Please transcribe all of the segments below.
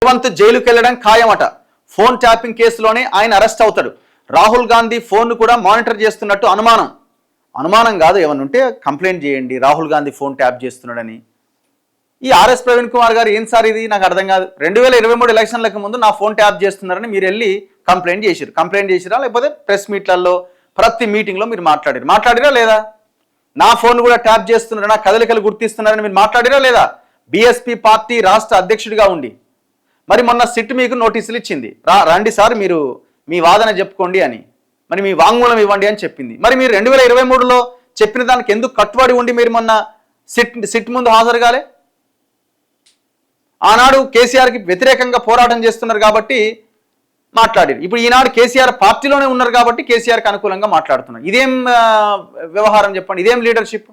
రేవంత్ జైలుకి వెళ్ళడం ఖాయమట. Phone tapping కేసులోనే ఆయన అరెస్ట్ అవుతాడు. రాహుల్ గాంధీ ఫోన్ కూడా మానిటర్ చేస్తున్నట్టు అనుమానం కాదు, ఏమన్నా ఉంటే కంప్లైంట్ చేయండి రాహుల్ గాంధీ ఫోన్ ట్యాప్ చేస్తున్నాడని. ఈ ఆర్ఎస్ ప్రవీణ్ కుమార్ గారు ఏం సార్ ఇది నాకు అర్థం కాదు. 2023 ఎలక్షన్లకు ముందు నా ఫోన్ ట్యాప్ చేస్తున్నారని మీరు వెళ్ళి కంప్లైంట్ చేసిరా లేకపోతే ప్రెస్ మీట్లలో ప్రతి మీటింగ్లో మీరు మాట్లాడిరా లేదా? నా ఫోన్ కూడా ట్యాప్ చేస్తున్నారా, నా కదలికలు గుర్తిస్తున్నారని మీరు మాట్లాడిరా లేదా? బీఎస్పీ పార్టీ రాష్ట్ర అధ్యక్షుడిగా ఉండి మరి మొన్న సిట్ మీకు నోటీసులు ఇచ్చింది, రండి సార్ మీరు మీ వాదన చెప్పుకోండి అని, మరి మీ వాంగ్మూలం ఇవ్వండి అని చెప్పింది. మరి మీరు 2023లో చెప్పిన దానికి ఎందుకు కట్టుబడి ఉండి మీరు మొన్న సిట్ ముందు హాజరు కాలే? ఆనాడు కేసీఆర్కి వ్యతిరేకంగా పోరాటం చేస్తున్నారు కాబట్టి మాట్లాడారు. ఇప్పుడు ఈనాడు కేసీఆర్ పార్టీలోనే ఉన్నారు కాబట్టి కేసీఆర్కి అనుకూలంగా మాట్లాడుతున్నారు. ఇదేం వ్యవహారం చెప్పండి? ఇదేం లీడర్షిప్?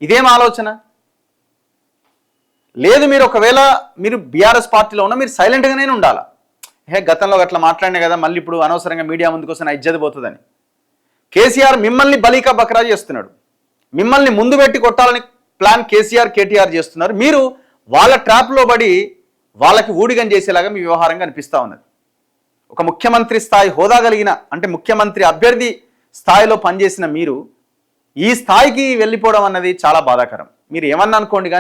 ఇదేం ఆలోచన? లేదు, మీరు ఒకవేళ మీరు బీఆర్ఎస్ పార్టీలో ఉన్నా మీరు సైలెంట్గానే ఉండాలా. గతంలో అట్లా మాట్లాడినా కదా, మళ్ళీ ఇప్పుడు అనవసరంగా మీడియా ముందుకు వస్తే నా ఇజ్జత్ పోతుందని. కేసీఆర్ మిమ్మల్ని బలీకా బక్రా చేస్తున్నాడు. మిమ్మల్ని ముందు పెట్టి కొట్టాలని ప్లాన్ కేసీఆర్ కేటీఆర్ చేస్తున్నారు. మీరు వాళ్ళ ట్రాప్లో పడి వాళ్ళకి ఊడిగం చేసేలాగా మీ వ్యవహారంగా అనిపిస్తూ ఉన్నది. ఒక ముఖ్యమంత్రి స్థాయి హోదా కలిగిన, అంటే ముఖ్యమంత్రి అభ్యర్థి స్థాయిలో పనిచేసిన మీరు ఈ స్థాయికి వెళ్ళిపోవడం అన్నది చాలా బాధాకరం. మీరు ఏమన్నా అనుకోండి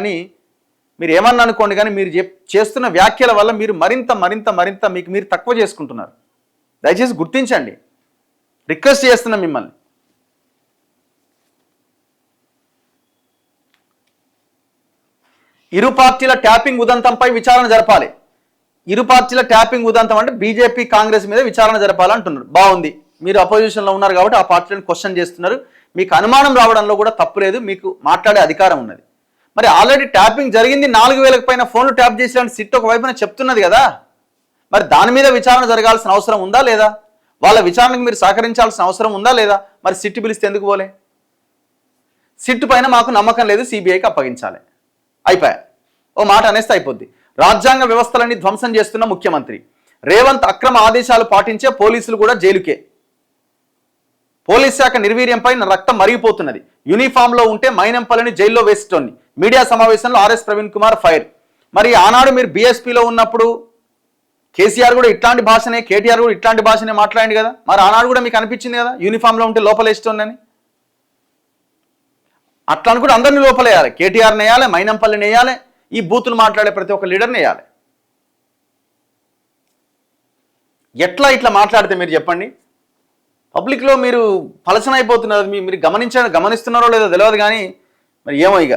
కానీ మీరు చేస్తున్న వ్యాఖ్యల వల్ల మీరు మరింత మీకు మీరు తక్కువ చేసుకుంటున్నారు. దయచేసి గుర్తించండి, రిక్వెస్ట్ చేస్తున్నాం మిమ్మల్ని. ఇరు పార్టీల ట్యాపింగ్ ఉదంతంపై విచారణ జరపాలి. ఇరు పార్టీల ట్యాపింగ్ ఉదంతం అంటే బీజేపీ కాంగ్రెస్ మీద విచారణ జరపాలంటున్నారు. బాగుంది, మీరు అపోజిషన్లో ఉన్నారు కాబట్టి ఆ పార్టీలను క్వశ్చన్ చేస్తున్నారు. మీకు అనుమానం రావడంలో కూడా తప్పు లేదు, మీకు మాట్లాడే అధికారం ఉన్నది. మరి ఆల్రెడీ ట్యాపింగ్ జరిగింది, 4000కు పైన ఫోన్లు ట్యాప్ చేసేలాంటి సిట్ ఒకవైపున చెప్తున్నది కదా, మరి దాని మీద విచారణ జరగాల్సిన అవసరం ఉందా లేదా? వాళ్ళ విచారణకు మీరు సహకరించాల్సిన అవసరం ఉందా లేదా? మరి సిట్ పిలిస్తే ఎందుకు పోలే? సిట్ పైన మాకు నమ్మకం లేదు, సిబిఐకి అప్పగించాలి, అయిపోయా, ఓ మాట అనేస్తే అయిపోద్ది. రాజ్యాంగ వ్యవస్థలన్నీ ధ్వంసం చేస్తున్న ముఖ్యమంత్రి రేవంత్ అక్రమ ఆదేశాలు పాటించే పోలీసులు కూడా జైలుకే. పోలీస్ శాఖ నిర్వీర్యంపై రక్తం మరిగిపోతున్నది. యూనిఫామ్లో ఉంటే మైనంపల్లిని జైల్లో వేసేటోన్ని. మీడియా సమావేశంలో ఆర్ఎస్ ప్రవీణ్ కుమార్ ఫైర్. మరి ఆనాడు మీరు బీఎస్పీలో ఉన్నప్పుడు కేసీఆర్ కూడా ఇట్లాంటి భాషనే, కేటీఆర్ కూడా ఇట్లాంటి భాషనే మాట్లాడింది కదా, మరి ఆనాడు కూడా మీకు అనిపించింది కదా యూనిఫామ్లో ఉంటే లోపలేస్తోందని. అట్లా అనుకుంటే అందరినీ లోపలేయాలి, కేటీఆర్ని వేయాలి, మైనంపల్లిని వేయాలి, ఈ బూతులు మాట్లాడే ప్రతి ఒక్క లీడర్ని వేయాలి. ఎట్లా ఇట్లా మాట్లాడితే మీరు చెప్పండి? పబ్లిక్లో మీరు పలచన అయిపోతున్నారు. మీరు గమనిస్తున్నారో లేదో తెలియదు కానీ మరి ఏమో ఇక